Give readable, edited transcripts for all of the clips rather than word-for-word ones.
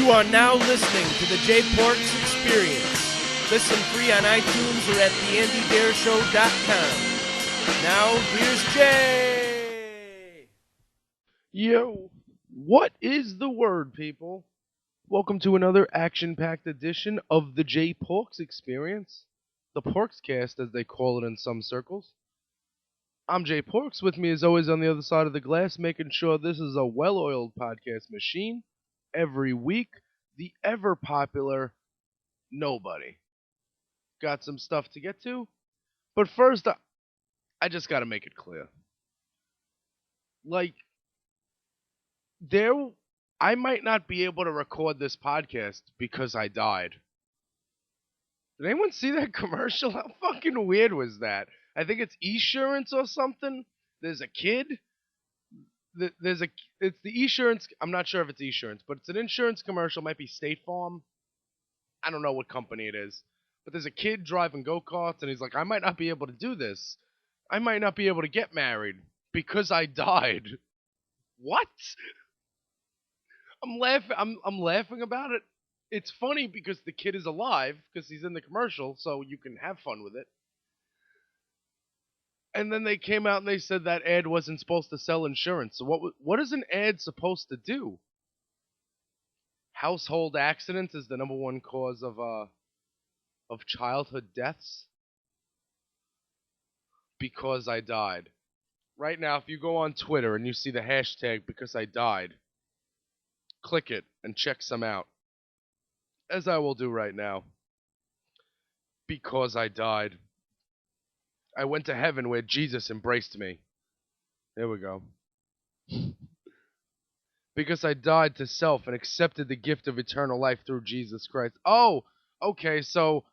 You are now listening to the Jay Porks Experience. Listen free on iTunes or at theandydareshow.com. Now, here's Jay. Yo, what is the word, people? Welcome to another action-packed edition of the Jay Porks Experience. The Porkscast, as they call it in some circles. I'm Jay Porks. With me, as always, on the other side of the glass, making sure this is a well-oiled podcast machine. Every week, the ever-popular Nobody. Got some stuff to get to, but first, I just gotta make it clear. I might not be able to record this podcast because I died. Did anyone see that commercial? How fucking weird was that? I think it's Esurance or something. There's a kid. It's the Esurance. I'm not sure if it's Esurance, but it's an insurance commercial. Might be State Farm. I don't know what company it is. But there's a kid driving go-karts, and he's like, I might not be able to do this. I might not be able to get married because I died. What? I'm laughing about it. It's funny because the kid is alive because he's in the commercial, so you can have fun with it. And then they came out and they said that ad wasn't supposed to sell insurance. So what is an ad supposed to do? Household accidents is the number one cause of childhood deaths. Because I died. Right now, if you go on Twitter and you see the hashtag because I died, click it and check some out. As I will do right now. Because I died. I went to heaven where Jesus embraced me. There we go. Because I died to self and accepted the gift of eternal life through Jesus Christ. Oh, okay, so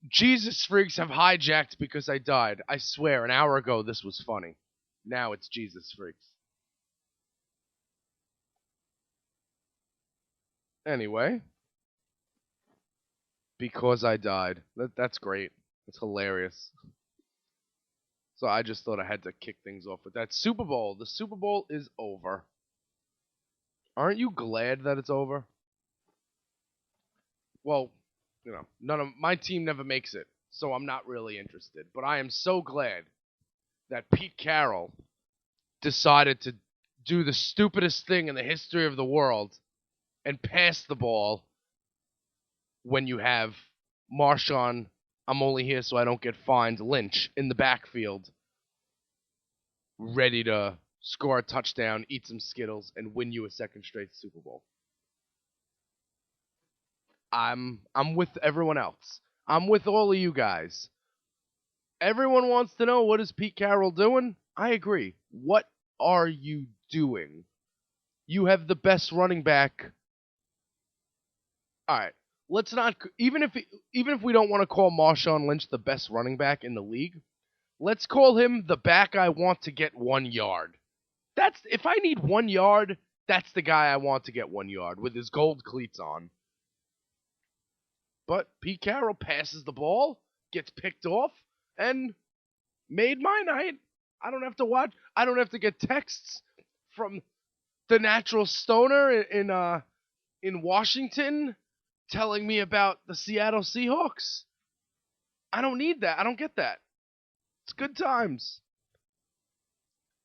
Jesus freaks have hijacked because I died. I swear, an hour ago this was funny. Now it's Jesus freaks. Anyway. Because I died. That's great. That's hilarious. So I just thought I had to kick things off with that. Super Bowl. The Super Bowl is over. Aren't you glad that it's over? Well, you know, my team never makes it, so I'm not really interested. But I am so glad that Pete Carroll decided to do the stupidest thing in the history of the world and pass the ball when you have Marshawn, I'm only here so I don't get fined, Lynch in the backfield, ready to score a touchdown, eat some Skittles, and win you a second straight Super Bowl. I'm with everyone else. I'm with all of you guys. Everyone wants to know, what is Pete Carroll doing? I agree. What are you doing? You have the best running back. All right. Let's not, even if we don't want to call Marshawn Lynch the best running back in the league, let's call him the back I want to get 1 yard. If I need 1 yard, that's the guy I want to get 1 yard with his gold cleats on. But Pete Carroll passes the ball, gets picked off, and made my night. I don't have to watch. I don't have to get texts from the natural stoner in Washington telling me about the Seattle Seahawks. I don't need that. I don't get that. It's good times.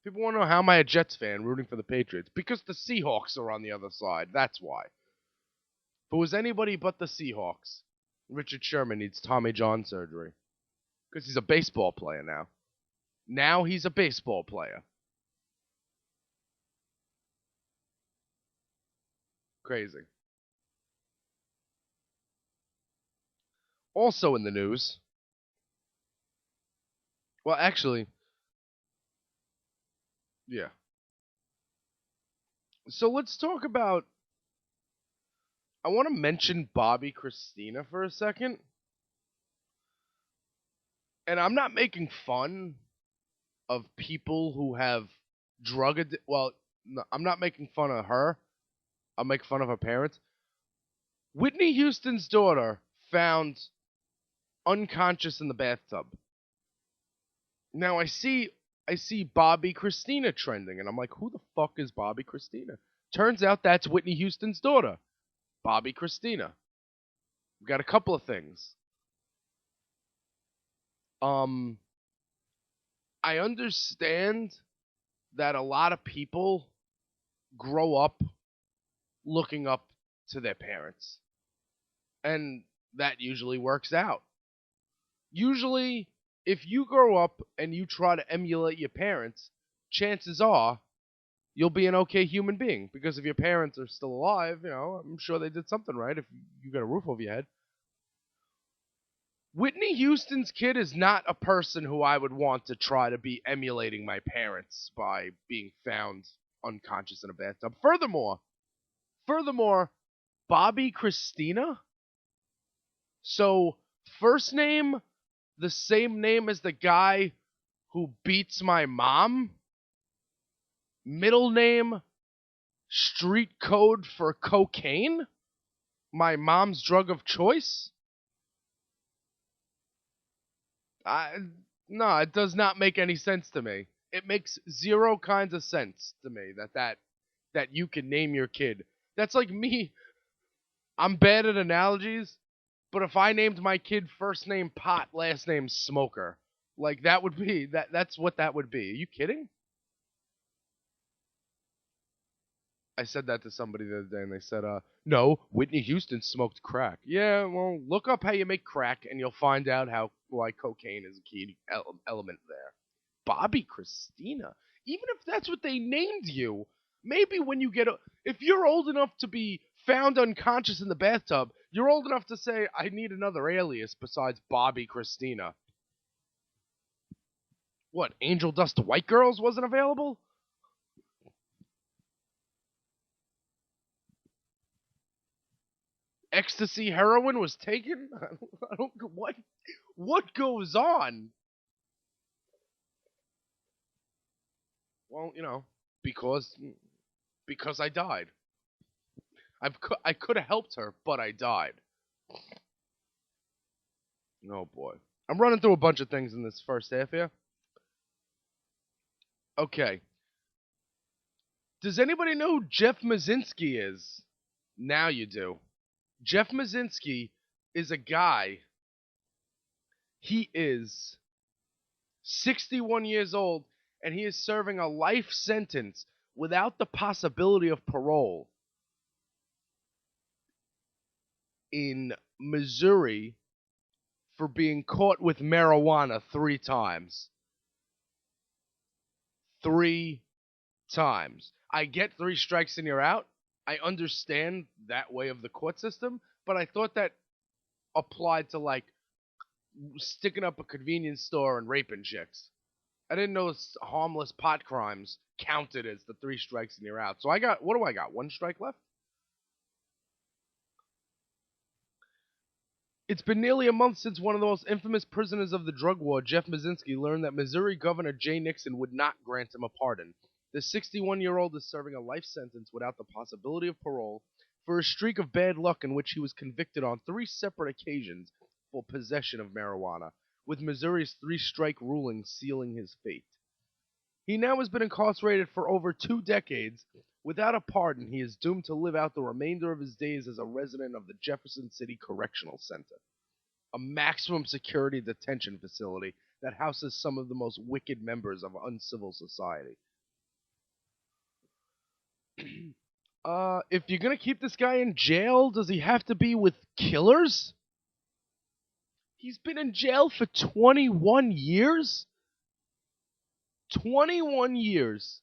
People want to know how am I a Jets fan rooting for the Patriots? Because the Seahawks are on the other side. That's why. If it was anybody but the Seahawks, Richard Sherman needs Tommy John surgery. Because he's a baseball player now. Now he's a baseball player. Crazy. Also in the news. Well, actually. Yeah. So let's talk about. I want to mention Bobbi Kristina for a second. And I'm not making fun of people who have well, no, I'm not making fun of her. I'll make fun of her parents. Whitney Houston's daughter found unconscious in the bathtub. Now I see Bobbi Kristina trending, and I'm like, who the fuck is Bobbi Kristina? Turns out that's Whitney Houston's daughter. Bobbi Kristina. We've got a couple of things. I understand that a lot of people grow up looking up to their parents. And that usually works out. Usually, if you grow up and you try to emulate your parents, chances are you'll be an okay human being. Because if your parents are still alive, I'm sure they did something right if you got a roof over your head. Whitney Houston's kid is not a person who I would want to try to be emulating my parents by being found unconscious in a bathtub. Furthermore, Bobbi Kristina? So, first name, the same name as the guy who beats my mom? Middle name, street code for cocaine? My mom's drug of choice? No, it does not make any sense to me. It makes zero kinds of sense to me that you can name your kid. That's like me. I'm bad at analogies, but if I named my kid first name Pot, last name Smoker, like that would be that's what that would be. Are you kidding? I said that to somebody the other day, and they said, no, Whitney Houston smoked crack. Yeah, well, look up how you make crack, and you'll find out why cocaine is a key element there. Bobbi Kristina. Even if that's what they named you, maybe when you if you're old enough to be found unconscious in the bathtub, you're old enough to say, I need another alias besides Bobbi Kristina. What, Angel Dust White Girls wasn't available? Ecstasy heroin was taken? I don't what goes on? Well, because I died. I could have helped her, but I died. Oh boy. I'm running through a bunch of things in this first half here. Okay. Does anybody know who Jeff Mazinski is? Now you do. Jeff Mazinski is a guy. He is 61 years old, and he is serving a life sentence without the possibility of parole in Missouri for being caught with marijuana 3 times. 3 times. I get 3 strikes and you're out. I understand that way of the court system, but I thought that applied to like sticking up a convenience store and raping chicks. I didn't know harmless pot crimes counted as the 3 strikes and you're out. So what do I got? 1 strike left? It's been nearly a month since one of the most infamous prisoners of the drug war, Jeff Mazinski, learned that Missouri Governor Jay Nixon would not grant him a pardon. The 61-year-old is serving a life sentence without the possibility of parole for a streak of bad luck in which he was convicted on 3 separate occasions for possession of marijuana, with Missouri's 3-strike ruling sealing his fate. He now has been incarcerated for over 2 decades. Without a pardon, he is doomed to live out the remainder of his days as a resident of the Jefferson City Correctional Center, a maximum security detention facility that houses some of the most wicked members of uncivil society. If you're gonna keep this guy in jail, does he have to be with killers? He's been in jail for 21 years? 21 years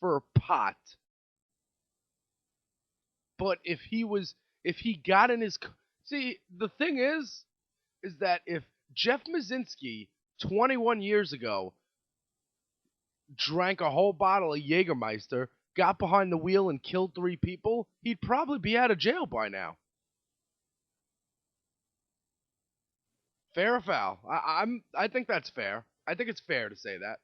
for pot. But if he got in his... See, the thing is that if Jeff Mazinski, 21 years ago, drank a whole bottle of Jägermeister, got behind the wheel and killed 3 people, he'd probably be out of jail by now. Fair or foul? I think that's fair. I think it's fair to say that.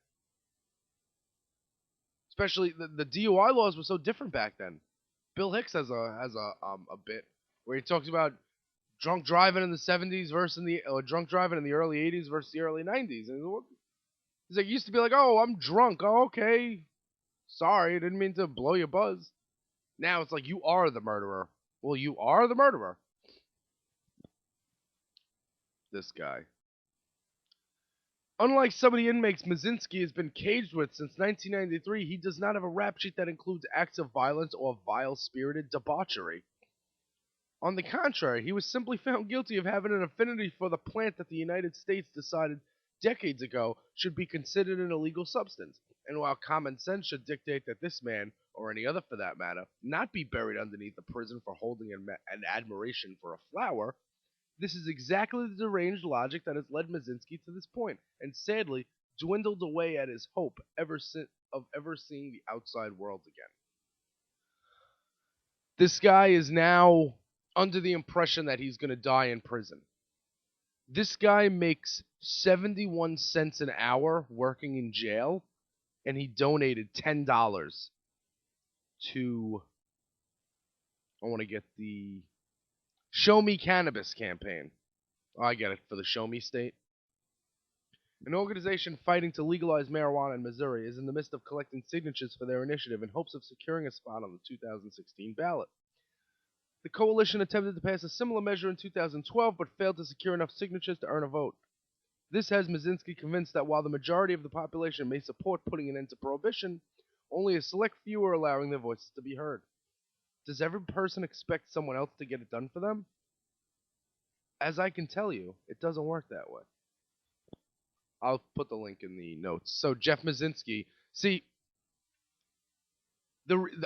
Especially the DUI laws were so different back then. Bill Hicks has a bit where he talks about drunk driving in the 70s versus drunk driving in the early 80s versus the early 90s. And he's like, used to be like, oh, I'm drunk. Oh, okay. Sorry, I didn't mean to blow your buzz. Now it's like you are the murderer. Well, you are the murderer. This guy. Unlike some of the inmates Mazinski has been caged with since 1993, he does not have a rap sheet that includes acts of violence or vile-spirited debauchery. On the contrary, he was simply found guilty of having an affinity for the plant that the United States decided decades ago should be considered an illegal substance. And while common sense should dictate that this man, or any other for that matter, not be buried underneath a prison for holding an admiration for a flower, this is exactly the deranged logic that has led Mazinski to this point, and sadly dwindled away at his hope of ever seeing the outside world again. This guy is now under the impression that he's going to die in prison. This guy makes 71 cents an hour working in jail, and he donated $10 to, I want to get the Show Me Cannabis campaign. Oh, I get it, for the Show Me state. An organization fighting to legalize marijuana in Missouri is in the midst of collecting signatures for their initiative in hopes of securing a spot on the 2016 ballot. The coalition attempted to pass a similar measure in 2012, but failed to secure enough signatures to earn a vote. This has Mazinski convinced that while the majority of the population may support putting an end to prohibition, only a select few are allowing their voices to be heard. Does every person expect someone else to get it done for them? As I can tell you, it doesn't work that way. I'll put the link in the notes. So Jeff Mazinski, see,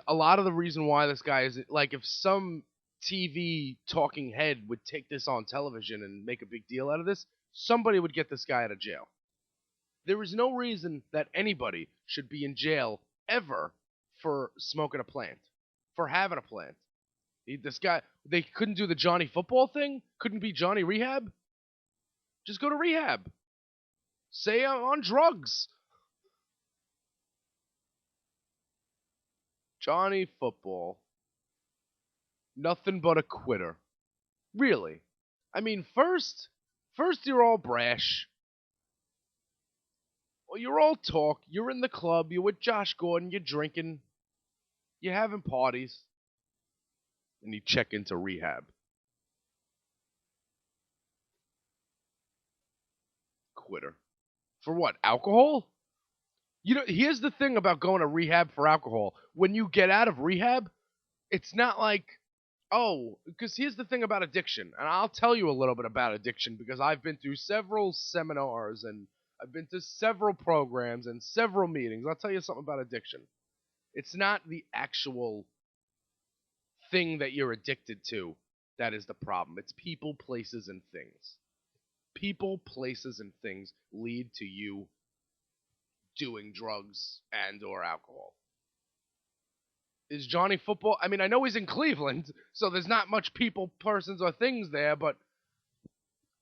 a lot of the reason why this guy is, like, if some TV talking head would take this on television and make a big deal out of this, somebody would get this guy out of jail. There is no reason that anybody should be in jail ever for smoking a plant, for having a plant. This guy, they couldn't do the Johnny football thing? Couldn't be Johnny rehab? Just go to rehab. Say I'm on drugs. Johnny football. Nothing but a quitter. Really. I mean, first you're all brash. Well, you're all talk. You're in the club. You're with Josh Gordon. You're drinking. You're having parties. And you check into rehab. Quitter. For what? Alcohol? You know, here's the thing about going to rehab for alcohol. When you get out of rehab, it's not like, oh, because here's the thing about addiction. And I'll tell you a little bit about addiction because I've been through several seminars and I've been to several programs and several meetings. I'll tell you something about addiction. It's not the actual thing that you're addicted to that is the problem. It's people, places, and things. People, places, and things lead to you doing drugs and or alcohol. Is Johnny football? I mean, I know he's in Cleveland, so there's not much people, persons, or things there, but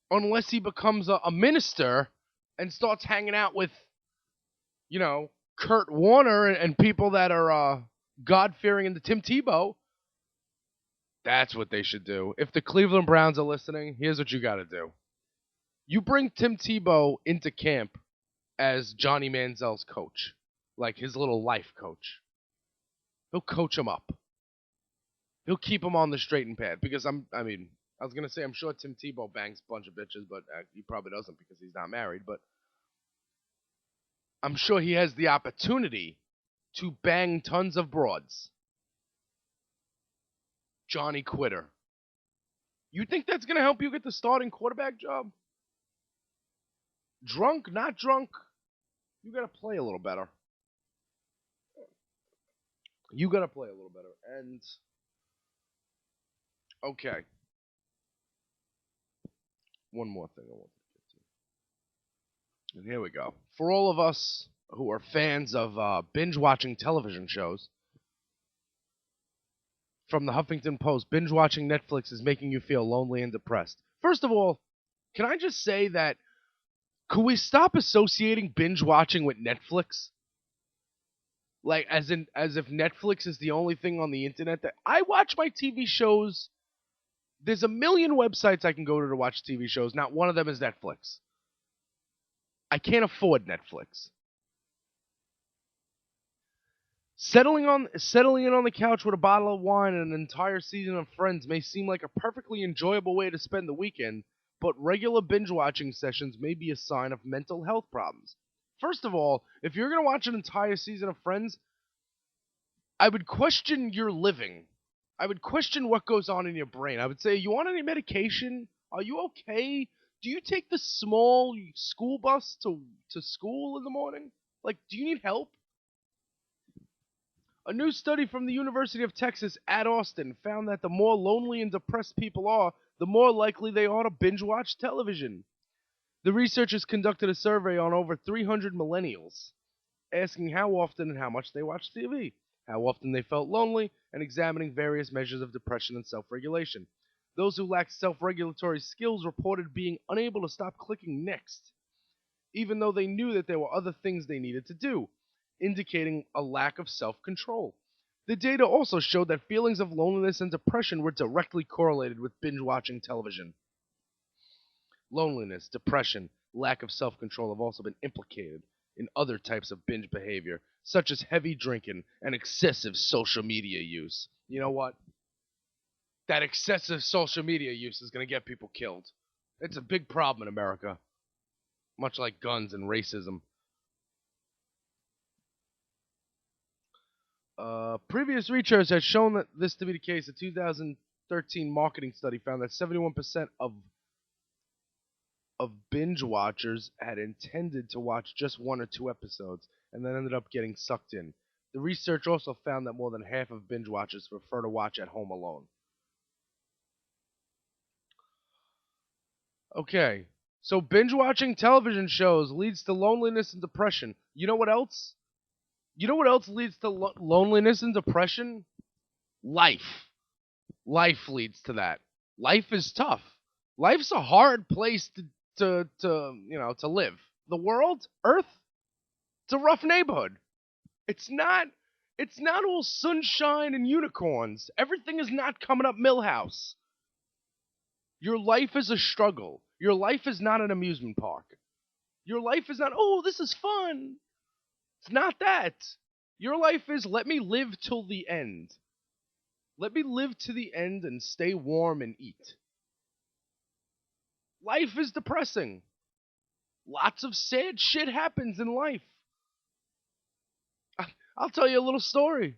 unless he becomes a minister and starts hanging out with, you know, Kurt Warner and people that are God-fearing into Tim Tebow, that's what they should do. If the Cleveland Browns are listening, here's what you got to do. You bring Tim Tebow into camp as Johnny Manziel's coach, like his little life coach. He'll coach him up. He'll keep him on the straight and path. Because I was going to say, I'm sure Tim Tebow bangs a bunch of bitches, but he probably doesn't because he's not married. But I'm sure he has the opportunity to bang tons of broads. Johnny Quitter. You think that's going to help you get the starting quarterback job? Drunk, not drunk, you got to play a little better. You got to play a little better. And, okay. One more thing I want to get to. And here we go. For all of us who are fans of binge-watching television shows, from the Huffington Post, binge-watching Netflix is making you feel lonely and depressed. First of all, can I just say that, could we stop associating binge-watching with Netflix? Like, as if Netflix is the only thing on the internet that... I watch my TV shows. There's a million websites I can go to watch TV shows. Not one of them is Netflix. I can't afford Netflix. Settling in on the couch with a bottle of wine and an entire season of Friends may seem like a perfectly enjoyable way to spend the weekend, but regular binge watching sessions may be a sign of mental health problems. First of all, if you're going to watch an entire season of Friends, I would question your living. I would question what goes on in your brain. I would say, you on any medication? Are you okay? Do you take the small school bus to school in the morning? Like, do you need help? A new study from the University of Texas at Austin found that the more lonely and depressed people are, the more likely they are to binge watch television. The researchers conducted a survey on over 300 millennials, asking how often and how much they watched TV, how often they felt lonely, and examining various measures of depression and self-regulation. Those who lacked self-regulatory skills reported being unable to stop clicking next, even though they knew that there were other things they needed to do, indicating a lack of self-control. The data also showed that feelings of loneliness and depression were directly correlated with binge-watching television. Loneliness, depression, lack of self-control have also been implicated in other types of binge behavior, such as heavy drinking and excessive social media use. You know what? That excessive social media use is going to get people killed. It's a big problem in America, much like guns and racism. Previous research has shown that this to be the case. A 2013 marketing study found that 71% of binge watchers had intended to watch just one or two episodes and then ended up getting sucked in. The research also found that more than half of binge watchers prefer to watch at home alone. Okay, so binge watching television shows leads to loneliness and depression. You know what else? You know what else leads to loneliness and depression? Life. Life leads to that. Life is tough. Life's a hard place to live. The world, Earth, it's a rough neighborhood. It's not all sunshine and unicorns. Everything is not coming up Millhouse. Your life is a struggle. Your life is not an amusement park. Your life is not, oh, this is fun. It's not that. Your life is, let me live till the end. Let me live to the end and stay warm and eat. Life is depressing. Lots of sad shit happens in life. I'll tell you a little story.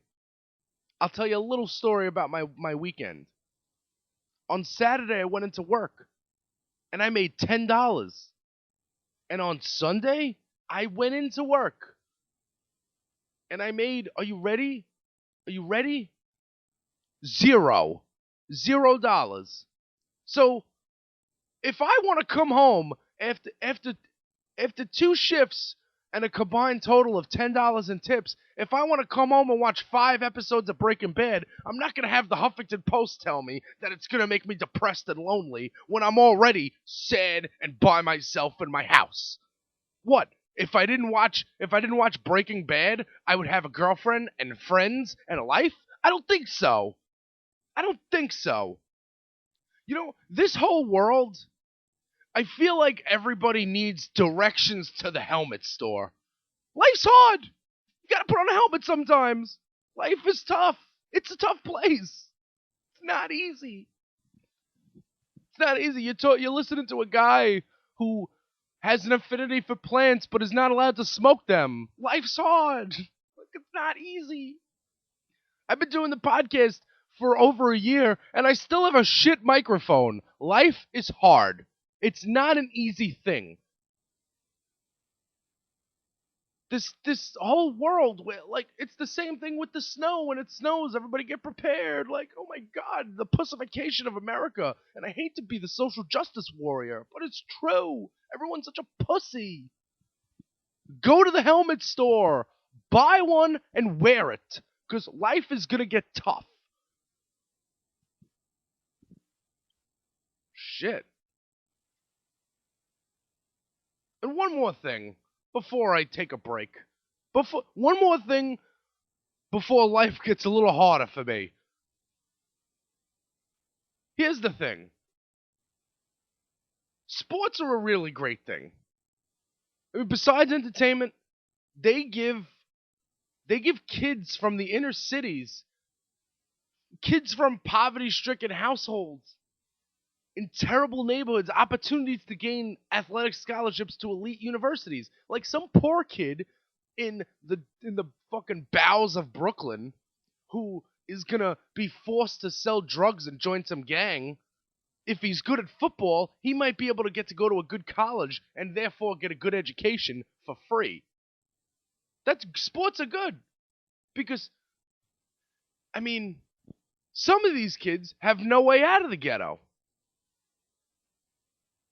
I'll tell you a little story about my weekend. On Saturday, I went into work, and I made $10. And on Sunday, I went into work, and I made, are you ready? Are you ready? $0. $0. So, if I want to come home after two shifts and a combined total of $10 in tips, if I want to come home and watch 5 episodes of Breaking Bad, I'm not going to have the Huffington Post tell me that it's going to make me depressed and lonely when I'm already sad and by myself in my house. What? If I didn't watch Breaking Bad, I would have a girlfriend and friends and a life? I don't think so. I don't think so. You know, this whole world, I feel like everybody needs directions to the helmet store. Life's hard. You gotta put on a helmet sometimes. Life is tough. It's a tough place. It's not easy. It's not easy. You're listening to a guy who has an affinity for plants but is not allowed to smoke them. Life's hard. It's not easy. I've been doing the podcast for over a year, and I still have a shit microphone. Life is hard. It's not an easy thing. This whole world, like, it's the same thing with the snow. When it snows, everybody get prepared. Like, oh my God, the pussification of America. And I hate to be the social justice warrior, but it's true. Everyone's such a pussy. Go to the helmet store. Buy one and wear it. Because life is going to get tough. Shit. And one more thing before I take a break. One more thing before life gets a little harder for me. Here's the thing. Sports are a really great thing. I mean, besides entertainment, they give They give kids from the inner cities, kids from poverty-stricken households in terrible neighborhoods, opportunities to gain athletic scholarships to elite universities. Like some poor kid in the fucking bowels of Brooklyn who is gonna be forced to sell drugs and join some gang. If he's good at football, he might be able to get to go to a good college and therefore get a good education for free. Sports are good because, I mean, some of these kids have no way out of the ghetto.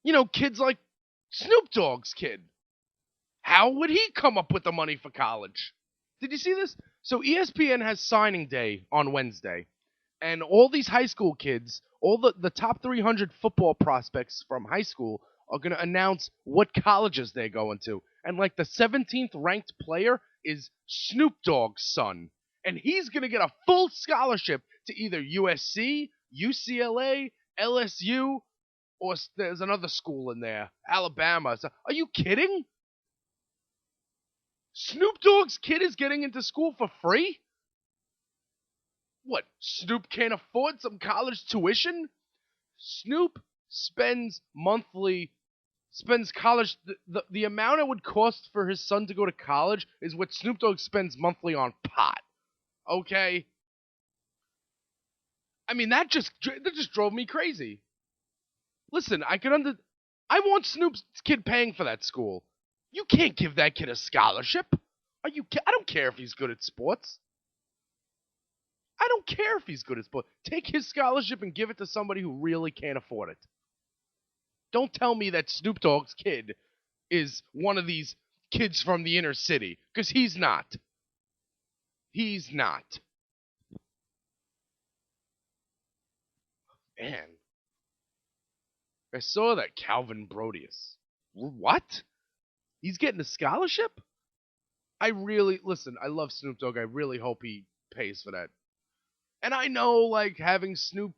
You know, kids like Snoop Dogg's kid. How would he come up with the money for college? Did you see this? So ESPN has signing day on Wednesday, and all these high school kids, all the top 300 football prospects from high school are going to announce what colleges they're going to. And like the 17th ranked player is Snoop Dogg's son. And he's going to get a full scholarship to either USC, UCLA, LSU, or there's another school in there, Alabama. So, are you kidding? Snoop Dogg's kid is getting into school for free? What, Snoop can't afford some college tuition? Snoop spends college, the amount it would cost for his son to go to college is what Snoop Dogg spends monthly on pot. Okay? I mean, that just drove me crazy. Listen, I want Snoop's kid paying for that school. You can't give that kid a scholarship. I don't care if he's good at sports. I don't care if he's good at sports. Take his scholarship and give it to somebody who really can't afford it. Don't tell me that Snoop Dogg's kid is one of these kids from the inner city, because he's not. He's not. Man. I saw that Calvin Brodius. What? He's getting a scholarship? Listen, I love Snoop Dogg. I really hope he pays for that. And I know, like, having Snoop's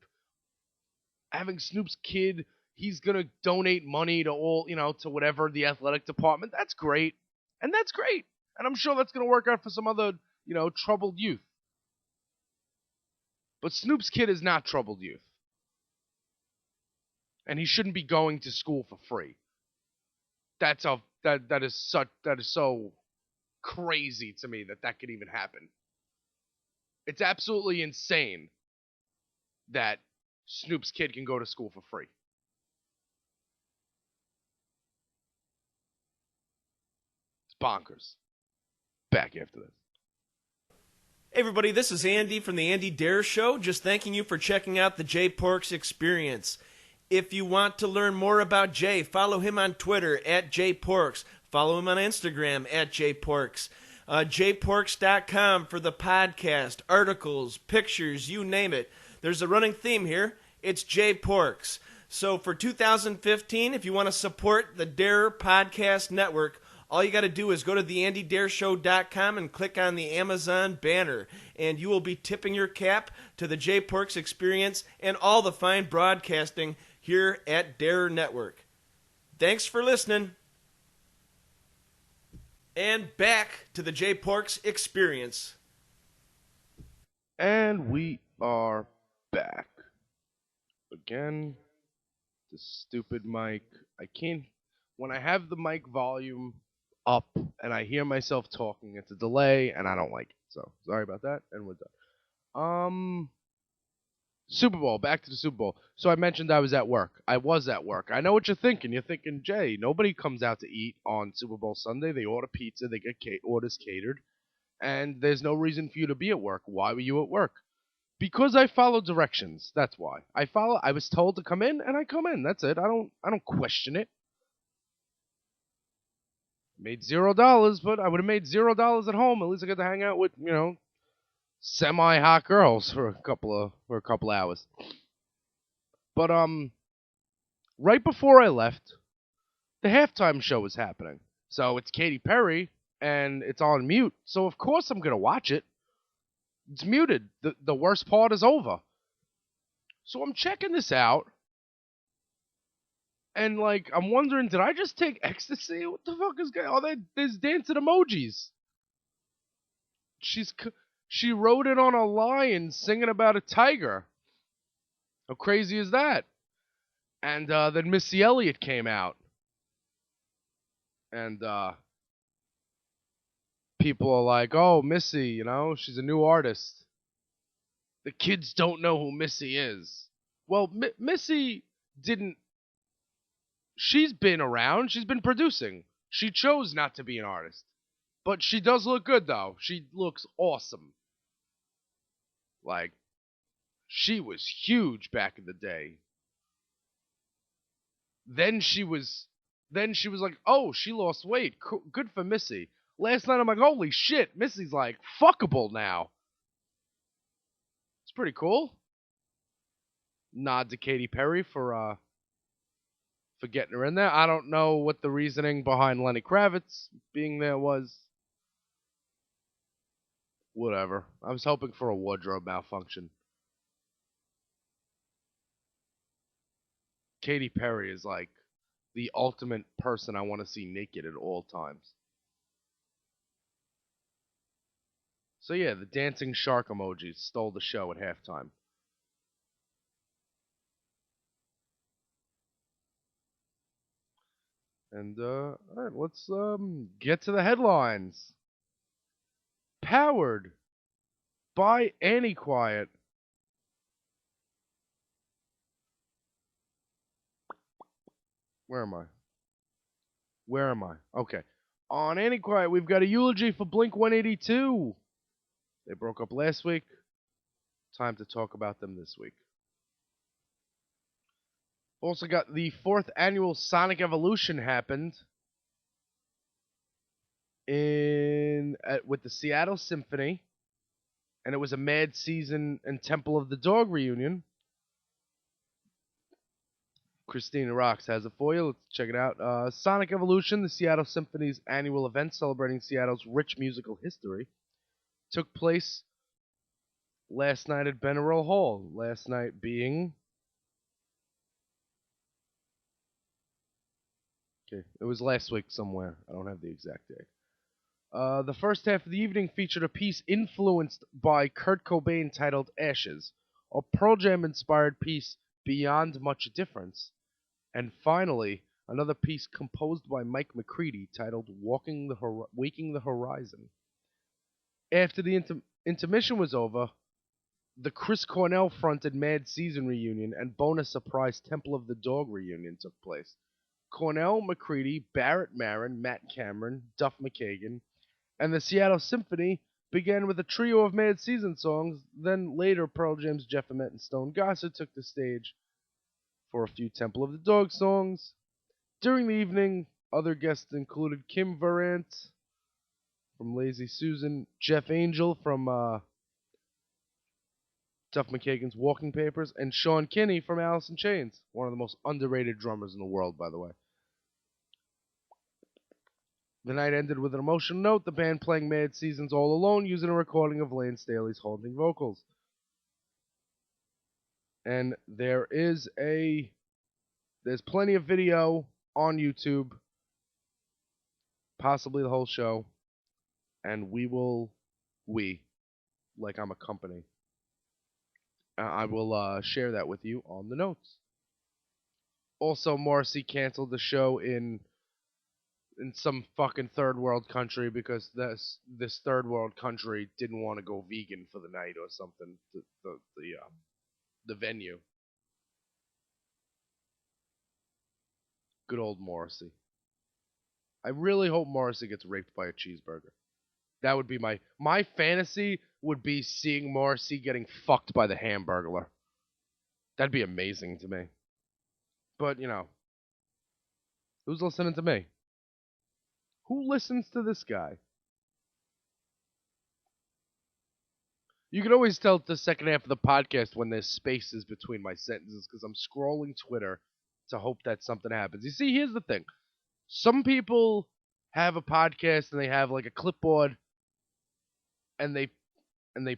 kid, he's gonna donate money to to whatever the athletic department. That's great. And that's great. And I'm sure that's gonna work out for some other, troubled youth. But Snoop's kid is not troubled youth. And he shouldn't be going to school for free. That is so crazy to me that could even happen. It's absolutely insane that Snoop's kid can go to school for free. It's bonkers. Back after this. Hey everybody, this is Andy from the Andy Dare Show. Just thanking you for checking out the Jay Porks Experience. If you want to learn more about Jay, follow him on Twitter at JPorks. Follow him on Instagram at JPorks. JPorks.com for the podcast, articles, pictures, you name it. There's a running theme here. It's JPorks. So for 2015, if you want to support the Dare Podcast Network, all you got to do is go to theandydareshow.com and click on the Amazon banner, and you will be tipping your cap to the Jay Porks Experience and all the fine broadcasting here at Dare Network. Thanks for listening. And back to the Jay Porks Experience. And we are back. Again, the stupid mic. I can't... When I have the mic volume up and I hear myself talking, it's a delay, and I don't like it. So, sorry about that, and we're done. Super Bowl. Back to the Super Bowl. So I mentioned I was at work. I was at work. I know what you're thinking. You're thinking, Jay, nobody comes out to eat on Super Bowl Sunday. They order pizza. They get orders catered. And there's no reason for you to be at work. Why were you at work? Because I follow directions. That's why. I was told to come in, and I come in. That's it. I don't question it. Made $0, but I would have made $0 at home. At least I got to hang out with, semi-hot girls for a couple hours. But right before I left, the halftime show was happening. So it's Katy Perry and it's on mute. So of course I'm gonna watch it. It's muted. The worst part is over. So I'm checking this out. And I'm wondering, did I just take ecstasy? What the fuck is going on? There's dancing emojis. She rode in on a lion singing about a tiger. How crazy is that? And then Missy Elliott came out, and people are like, "Oh, Missy, she's a new artist." The kids don't know who Missy is. Well, Missy didn't. She's been around. She's been producing. She chose not to be an artist, but she does look good though. She looks awesome. Like, she was huge back in the day. Then she was like, "Oh, she lost weight. Good for Missy." Last night I'm like, "Holy shit, Missy's like fuckable now." It's pretty cool. Nod to Katy Perry for getting her in there. I don't know what the reasoning behind Lenny Kravitz being there was. Whatever. I was hoping for a wardrobe malfunction. Katy Perry is like the ultimate person I want to see naked at all times. So yeah, the dancing shark emojis stole the show at halftime. And alright, let's get to the headlines. Powered by Annie Quiet. Where am I? Where am I? Okay. On Annie Quiet, we've got a eulogy for Blink 182. They broke up last week. Time to talk about them this week. Also got the 4th annual Sonic Evolution happened with the Seattle Symphony, and it was a Mad Season and Temple of the Dog reunion. Christina Rocks has it for you. Let's check it out. Sonic Evolution, the Seattle Symphony's annual event celebrating Seattle's rich musical history, took place last night at Beneral Hall. Last night being... Okay, it was last week somewhere. I don't have the exact date. The first half of the evening featured a piece influenced by Kurt Cobain titled Ashes, a Pearl Jam-inspired piece Beyond Much Difference, and finally, another piece composed by Mike McCready titled Waking the Horizon. After the intermission was over, the Chris Cornell-fronted Mad Season reunion and bonus surprise Temple of the Dog reunion took place. Cornell, McCready, Barrett Marin, Matt Cameron, Duff McKagan, and the Seattle Symphony began with a trio of Mad Season songs. Then later, Pearl Jam's Jeff Ament and Stone Gossard took the stage for a few Temple of the Dog songs. During the evening, other guests included Kim Verrant from Lazy Susan, Jeff Angel from Duff McKagan's Walking Papers, and Sean Kinney from Alice in Chains, one of the most underrated drummers in the world, by the way. The night ended with an emotional note, the band playing Mad Seasons all alone using a recording of Lane Staley's haunting vocals. And there's plenty of video on YouTube, possibly the whole show, and like I'm a company, I will share that with you on the notes. Also, Morrissey canceled the show in some fucking third world country because this third world country didn't want to go vegan for the night or something. The venue. Good old Morrissey. I really hope Morrissey gets raped by a cheeseburger. That would be my fantasy would be seeing Morrissey getting fucked by the Hamburglar. That'd be amazing to me. But, who's listening to me? Who listens to this guy? You can always tell the second half of the podcast when there's spaces between my sentences because I'm scrolling Twitter to hope that something happens. You see, here's the thing. Some people have a podcast and they have like a clipboard and they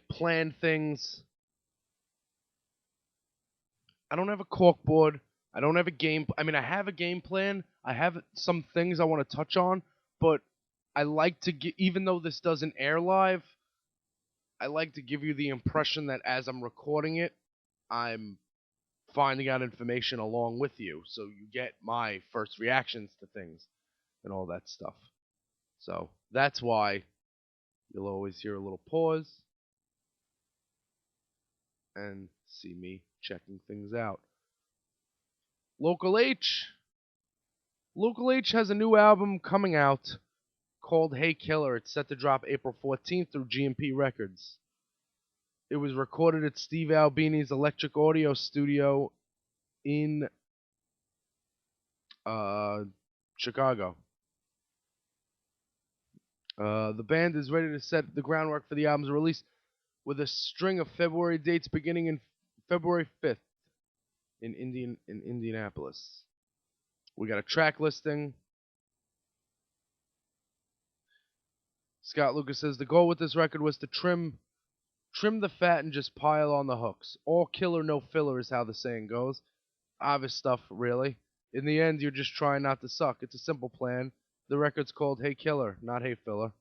plan things. I don't have a corkboard. I don't have a game. I mean, I have a game plan. I have some things I want to touch on, but I like to get, even though this doesn't air live, I like to give you the impression that as I'm recording it, I'm finding out information along with you, so you get my first reactions to things and all that stuff. So that's why you'll always hear a little pause and see me checking things out. Local H. Local H has a new album coming out called Hey Killer. It's set to drop April 14th through GMP Records. It was recorded at Steve Albini's Electric Audio Studio in Chicago. The band is ready to set the groundwork for the album's release with a string of February dates beginning in February 5th in Indianapolis. We got a track listing. Scott Lucas says the goal with this record was to trim the fat and just pile on the hooks. All killer, no filler is how the saying goes. Obvious stuff, really. In the end, you're just trying not to suck. It's a simple plan. The record's called Hey Killer, not Hey Filler.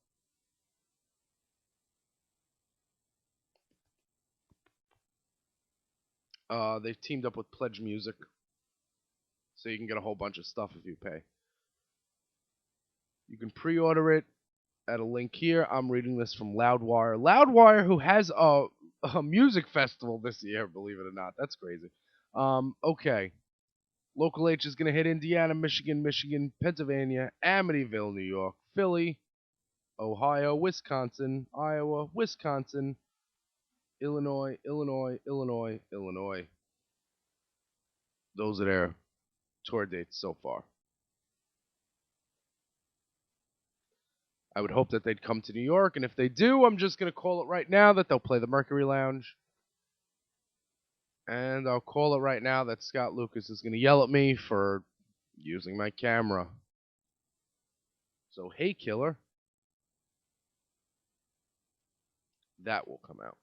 They've teamed up with Pledge Music, so you can get a whole bunch of stuff if you pay. You can pre-order it at a link here. I'm reading this from Loudwire. Loudwire, who has a music festival this year, believe it or not. That's crazy. Okay. Local H is going to hit Indiana, Michigan, Pennsylvania, Amityville, New York, Philly, Ohio, Wisconsin, Iowa, Wisconsin, Illinois. Those are their tour dates so far. I would hope that they'd come to New York, and if they do, I'm just going to call it right now that they'll play the Mercury Lounge. And I'll call it right now that Scott Lucas is going to yell at me for using my camera. So, Hey Killer. That will come out.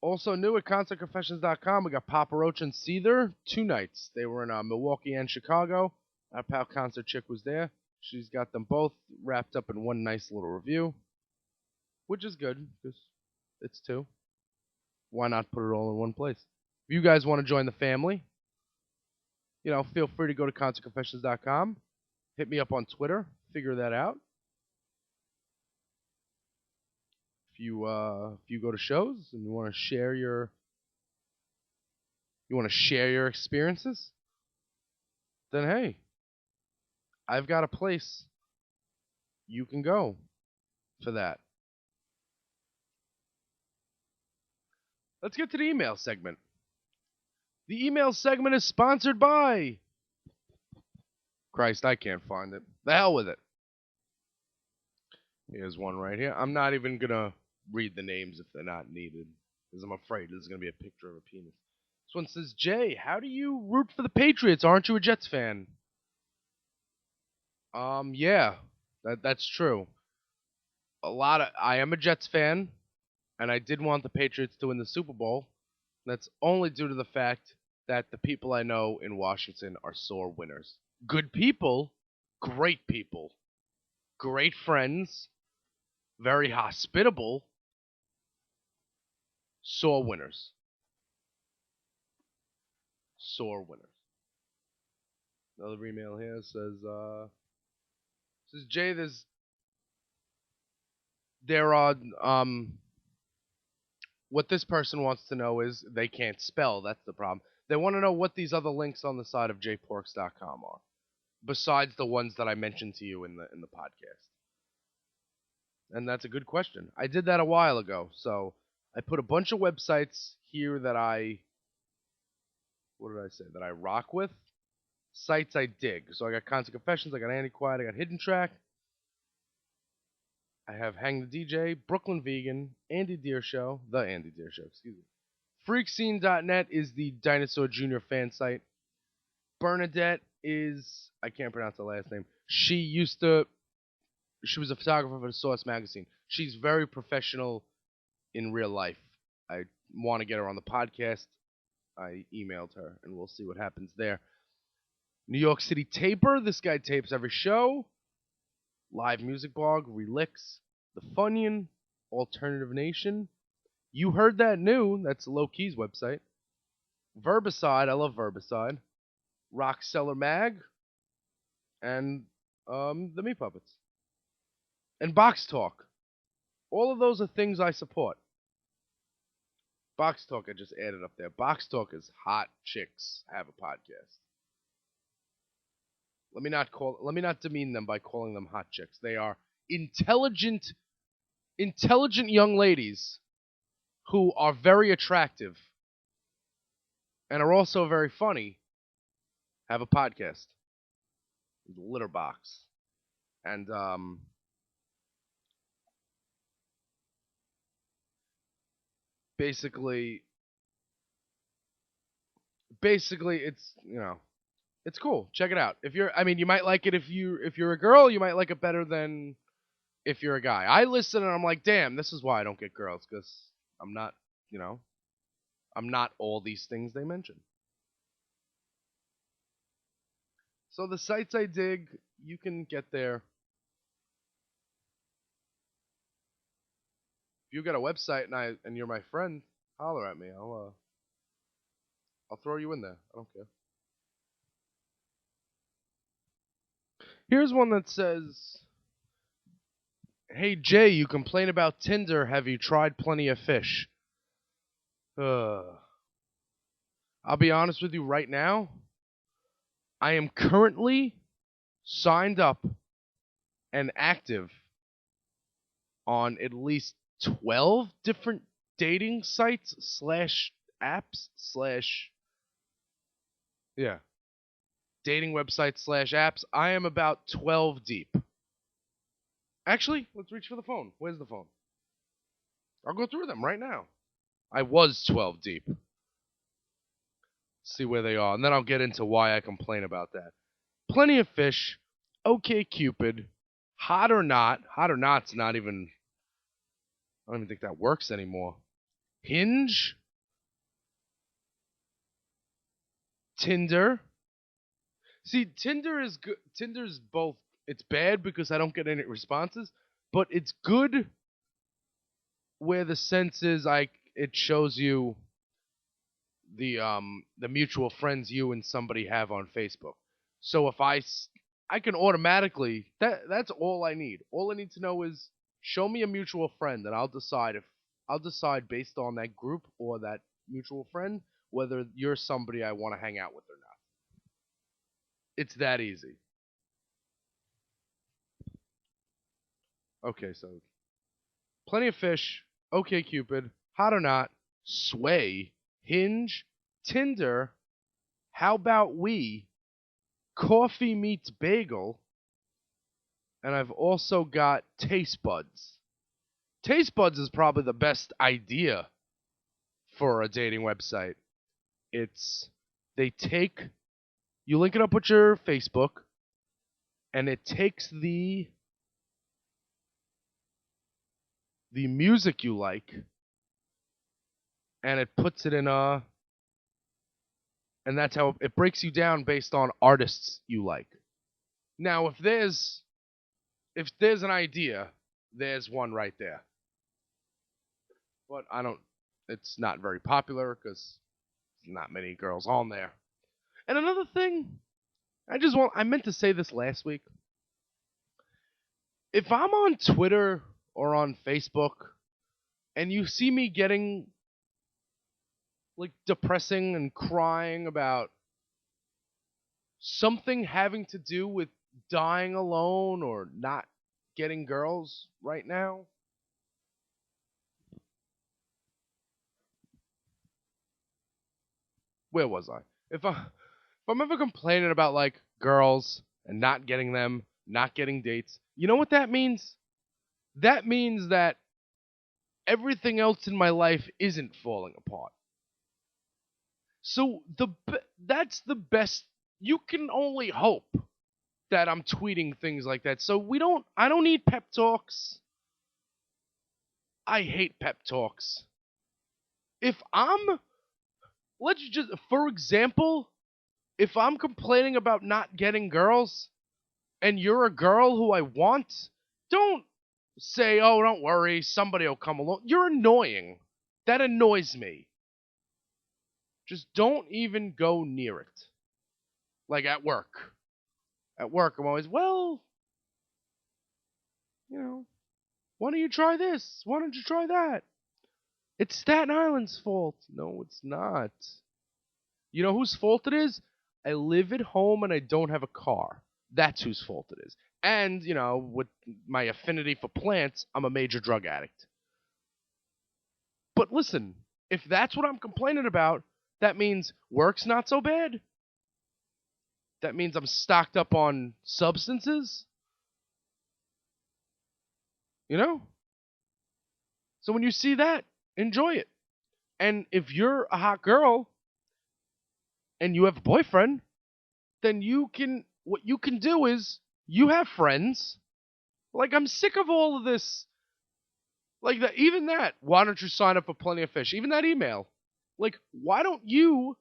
Also new at ConcertConfessions.com, we got Papa Roach and Seether, 2 nights. They were in Milwaukee and Chicago. Our pal Concert Chick was there. She's got them both wrapped up in one nice little review, which is good, because it's 2. Why not put it all in one place? If you guys want to join the family, feel free to go to ConcertConfessions.com. Hit me up on Twitter. Figure that out. If you go to shows and you want to share your experiences, then hey, I've got a place you can go for that. Let's get to the email segment. The email segment is sponsored by... Christ, I can't find it. The hell with it. Here's one right here. I'm not even going to read the names if they're not needed, because I'm afraid there's going to be a picture of a penis. This one says, Jay, how do you root for the Patriots? Aren't you a Jets fan? Yeah, that's true. I am a Jets fan, and I did want the Patriots to win the Super Bowl. That's only due to the fact that the people I know in Washington are sore winners. Good people, great friends, very hospitable, sore winners. Another email here says Jay, there are what this person wants to know is they can't spell. That's the problem. They want to know what these other links on the side of jporks.com are, besides the ones that I mentioned to you in the podcast. And that's a good question. I did that a while ago, so I put a bunch of websites here that I rock with. Sites I dig. So I got Concert Confessions, I got Andy Quiet, I got Hidden Track. I have Hang the DJ, Brooklyn Vegan, Andy Deer Show, The Andy Deer Show, excuse me. Freakscene.net is the Dinosaur Jr. fan site. Bernadette is, I can't pronounce the last name. She was a photographer for the Source magazine. She's very professional in real life. I want to get her on the podcast. I emailed her, and we'll see what happens there. New York City Taper. This guy tapes every show. Live Music Blog, Relix, The Funyun, Alternative Nation. You Heard That New, that's Low Key's website. Verbicide, I love Verbicide. Rockseller Mag, and the Meat Puppets. And Box Talk. All of those are things I support. Box Talk I just added up there. Box Talk is hot chicks have a podcast. Let me not demean them by calling them hot chicks. They are intelligent young ladies who are very attractive and are also very funny, have a podcast. Litter Box. And basically it's, it's cool. Check it out. You might like it if you're a girl, you might like it better than if you're a guy. I listen and I'm like, damn, this is why I don't get girls, because I'm not, I'm not all these things they mention. So the sites I dig, you can get there. If you got a website and you're my friend, holler at me. I'll throw you in there. I don't care. Here's one that says, "Hey Jay, you complain about Tinder. Have you tried Plenty of Fish?" I'll be honest with you right now. I am currently signed up and active on at least 12 different dating sites / apps / dating websites / apps. I am about 12 deep. Actually, let's reach for the phone. Where's the phone? I'll go through them right now. I was 12 deep. See where they are, and then I'll get into why I complain about that. Plenty of Fish, OkCupid, Hot or Not. Hot or Not's not even... I don't even think that works anymore. Hinge, Tinder. See, Tinder is good. Tinder's both. It's bad because I don't get any responses, but it's good where the sense is it shows you the mutual friends you and somebody have on Facebook. So if I can automatically, that's all I need. All I need to know is show me a mutual friend, and I'll decide based on that group or that mutual friend whether you're somebody I want to hang out with or not. It's that easy. Okay, so Plenty of Fish, OkCupid, Hot or Not, Sway, Hinge, Tinder, How About We, Coffee Meets Bagel, and I've also got Taste Buds. Taste Buds is probably the best idea for a dating website. You link it up with your Facebook, and it takes the music you like, and it puts it in and that's how it breaks you down based on artists you like. Now, if there's an idea, there's one right there. But it's not very popular because there's not many girls on there. And another thing, I meant to say this last week. If I'm on Twitter or on Facebook and you see me getting depressing and crying about something having to do with dying alone or not getting girls right now, where was I? If I'm ever complaining about girls and not getting them, not getting dates, you know what that means? That means that everything else in my life isn't falling apart. So that's the best. You can only hope that I'm tweeting things like that. So I don't need pep talks. I hate pep talks. For example, if I'm complaining about not getting girls, and you're a girl who I want, don't say, oh, don't worry, somebody will come along. You're annoying. That annoys me. Just don't even go near it. Like at work. At work, I'm always, well, why don't you try this? Why don't you try that? It's Staten Island's fault. No, it's not. You know whose fault it is? I live at home and I don't have a car. That's whose fault it is. And, with my affinity for plants, I'm a major drug addict. But listen, if that's what I'm complaining about, that means work's not so bad. That means I'm stocked up on substances. So when you see that, enjoy it. And if you're a hot girl and you have a boyfriend, then what you can do is you have friends. Like, I'm sick of all of this. Like that, even that. Why don't you sign up for Plenty of Fish? Even that email. Like, why don't you,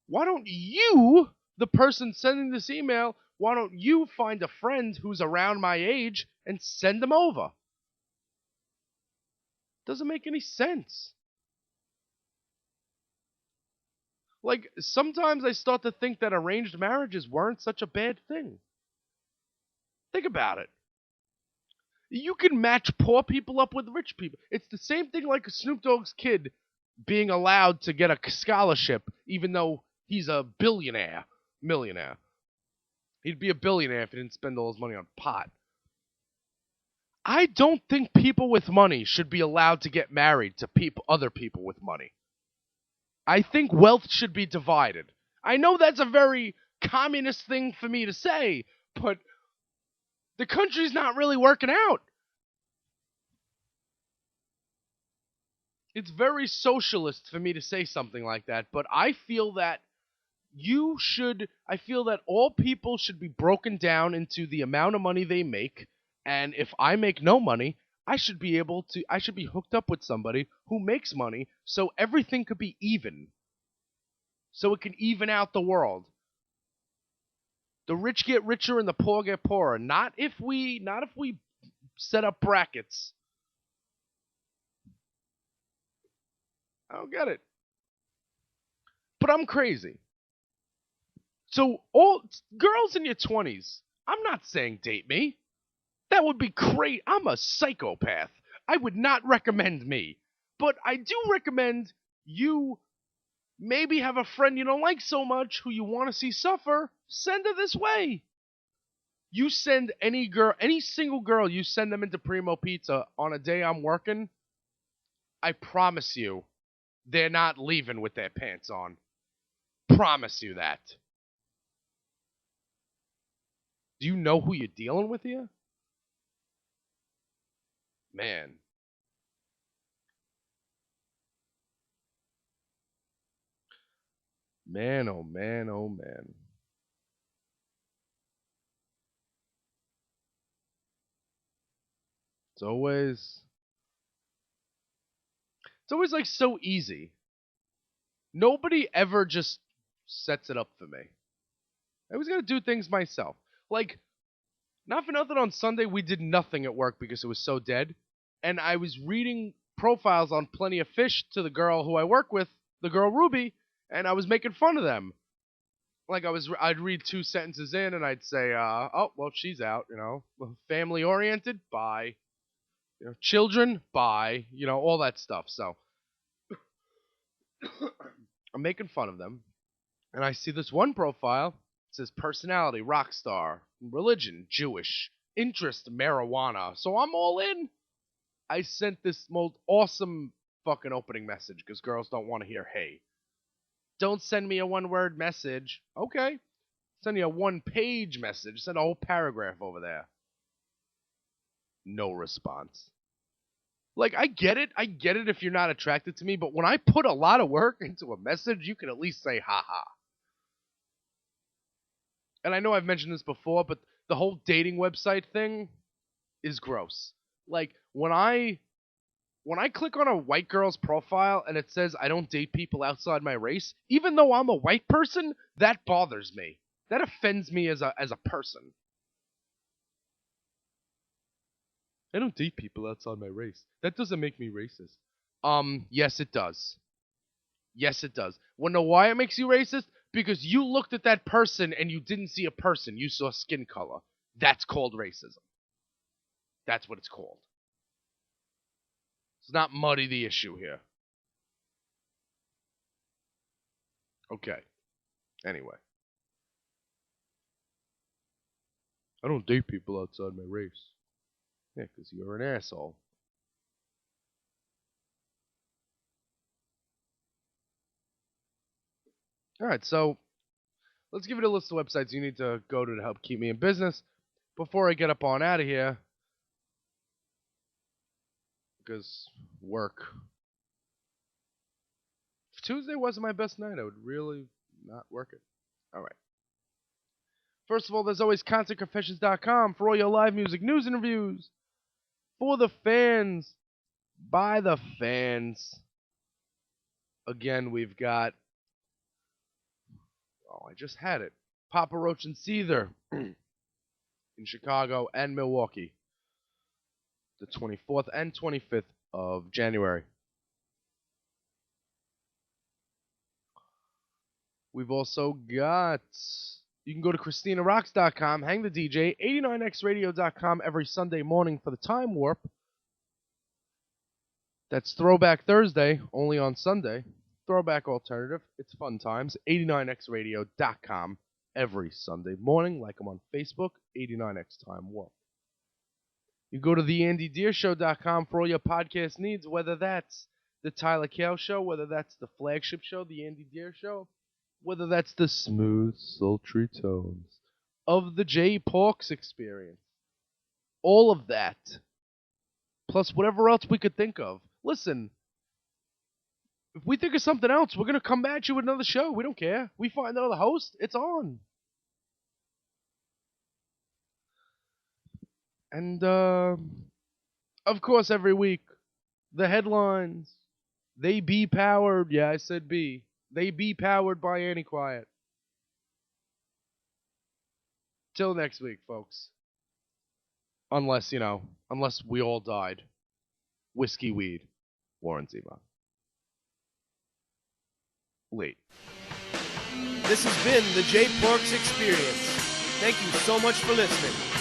the person sending this email, why don't you find a friend who's around my age and send them over? Doesn't make any sense. Like, sometimes I start to think that arranged marriages weren't such a bad thing. Think about it. You can match poor people up with rich people. It's the same thing like Snoop Dogg's kid being allowed to get a scholarship even though he's a millionaire. He'd be a billionaire if he didn't spend all his money on pot. I don't think people with money should be allowed to get married to other people with money. I think wealth should be divided. I know that's a very communist thing for me to say, but the country's not really working out. It's very socialist for me to say something like that, but I feel that all people should be broken down into the amount of money they make, and if I make no money, I should be hooked up with somebody who makes money so everything could be even. So it can even out the world. The rich get richer and the poor get poorer. Not if we set up brackets. I don't get it. But I'm crazy. So all girls in your 20s, I'm not saying date me. That would be great. I'm a psychopath. I would not recommend me. But I do recommend you maybe have a friend you don't like so much who you want to see suffer. Send her this way. You send any single girl, you send them into Primo Pizza on a day I'm working, I promise you, they're not leaving with their pants on. Promise you that. Do you know who you're dealing with here? Man. Man, oh man, oh man. It's always like so easy. Nobody ever just sets it up for me. I always gotta do things myself. Like, not for nothing, on Sunday we did nothing at work because it was so dead. And I was reading profiles on Plenty of Fish to the girl who I work with, the girl Ruby, and I was making fun of them. Like, I'd read 2 sentences in and I'd say, oh, well, she's out, family oriented, bye. Children, bye, all that stuff. So I'm making fun of them, and I see this one profile. It says personality, rock star, religion, Jewish, interest, marijuana. So I'm all in. I sent this most awesome fucking opening message because girls don't want to hear hey. Don't send me a 1-word message. Okay. Send me a 1-page message. Send a whole paragraph over there. No response. Like, I get it if you're not attracted to me, but when I put a lot of work into a message, you can at least say haha. And I know I've mentioned this before, but the whole dating website thing is gross. Like, when I click on a white girl's profile and it says I don't date people outside my race, even though I'm a white person, that bothers me. That offends me as a person. I don't date people outside my race. That doesn't make me racist. Yes it does. Yes it does. Wanna know why it makes you racist? Because you looked at that person and you didn't see a person. You saw skin color. That's called racism. That's what it's called. Let's not muddy the issue here. Okay. Anyway. I don't date people outside my race. Yeah, because you're an asshole. Alright, so let's give it a list of websites you need to go to help keep me in business before I get up on out of here. Because work. If Tuesday wasn't my best night, I would really not work it. Alright. First of all, there's always ConcertConfessions.com for all your live music news and reviews. For the fans. By the fans. Again, we've got... Oh, I just had it. Papa Roach and Seether in Chicago and Milwaukee. The 24th and 25th of January. We've also got... You can go to ChristinaRocks.com, hang the DJ, 89xradio.com every Sunday morning for the Time Warp. That's Throwback Thursday, only on Sunday. Throwback Alternative, it's fun times, 89xradio.com every Sunday morning. Like them on Facebook, 89x Time Warp. You go to theandydeershow.com for all your podcast needs, whether that's the Tyler Cale Show, whether that's the flagship show, the Andy Deer Show, whether that's the smooth, sultry tones of the J. Porks Experience. All of that, plus whatever else we could think of. Listen, if we think of something else, we're going to come at you with another show. We don't care. We find another host, it's on. And, of course, every week, the headlines, they be powered. Yeah, I said be. They be powered by Annie Quiet. Till next week, folks. Unless, unless we all died. Whiskey, weed, Warren Zevon. Late. This has been the J. Porks Experience. Thank you so much for listening.